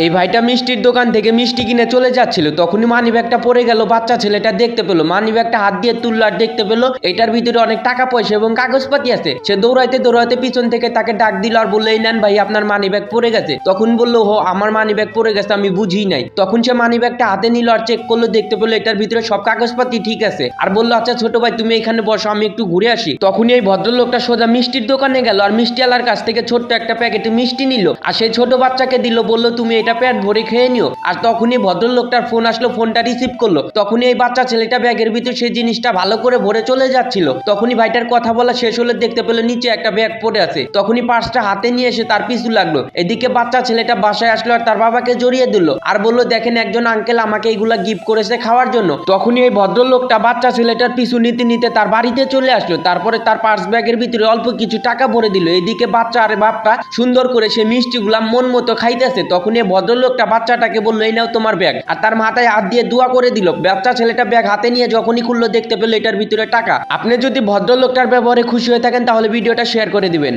এই ভাইটা মিষ্টির দোকান থেকে মিষ্টি কিনে চলে যাচ্ছিল, তখনই মানিব্যাগটা পড়ে গেল। বাচ্চা ছেলেটা দেখতে পেলো, মানিব্যাগটা হাত দিয়ে তুললো আর দেখতে পেলো এটার ভিতরে অনেক টাকা পয়সা এবং কাগজপাতি আছে। সে দৌড়াইতে দৌড়াইতে পিছন থেকে তাকে ডাক দিল আর বললো, এই নেন ভাই, আপনার মানিব্যাগ পড়ে গেছে। তখন বললো, হো, আমার মানিব্যাগ পড়ে গেছে, আমি বুঝি নাই। তখন সে মানিব্যাগটা হাতে নিল আর চেক করলো, দেখতে পেলো এটার ভিতরে সব কাগজপাতি ঠিক আছে আর বললো, আচ্ছা ছোট ভাই, তুমি এখানে বসো, আমি একটু ঘুরে আসি। তখনই এই ভদ্রলোকটা সোজা মিষ্টির দোকানে গেল আর মিষ্টিওয়ালার কাছ থেকে ছোট্ট একটা প্যাকেটে মিষ্টি নিল আর সেই ছোট বাচ্চাকে দিল, বললো, তুমি এটা পেট ভরে খেয়ে নিও। আর তখনই ভদ্রলোকটার ফোন আসলো, ফোনটা রিসিভ করলো। তখনই এই বাচ্চা ছেলেটা ব্যাগের ভিতর সেই জিনিসটা ভালো করে ভরে চলে যাচ্ছিল। তখনই ভাইটার কথা বলা শেষ হলে দেখতে পেলো নিচে একটা ব্যাগ পড়ে আছে। তখনই পার্সটা হাতে নিয়ে এসে তার পিছু লাগলো। এদিকে বাচ্চা ছেলেটা বাসায় আসলো আর তার বাবাকে জড়িয়ে দিল আর বললো, দেখেন, একজন আঙ্কেল আমাকে এইগুলা গিফট করেছে খাওয়ার জন্য। তখনই এই ভদ্রলোকটা বাচ্চা ছেলেটার পিছু নিতে নিতে তার বাড়িতে চলে আসলো। তারপরে তার পার্স ব্যাগের ভিতরে অল্প কিছু টাকা ভরে দিল। এদিকে বাচ্চা আর বাপটা সুন্দর করে সে মিষ্টিগুলা মন মতো খাইতেছে। তখন এই ভদ্রলোকটা বাচ্চাটাকে বললো, এই নাও তোমার ব্যাগ, আর তার মাথায় হাত দিয়ে দোয়া করে দিল। বাচ্চা ছেলেটা ব্যাগ হাতে নিয়ে যখনই খুললো দেখতে পেলো এটার ভিতরে টাকা। আপনি যদি ভদ্রলোকটার ব্যবহারে খুশি হয়ে থাকেন তাহলে ভিডিওটা শেয়ার করে দিবেন।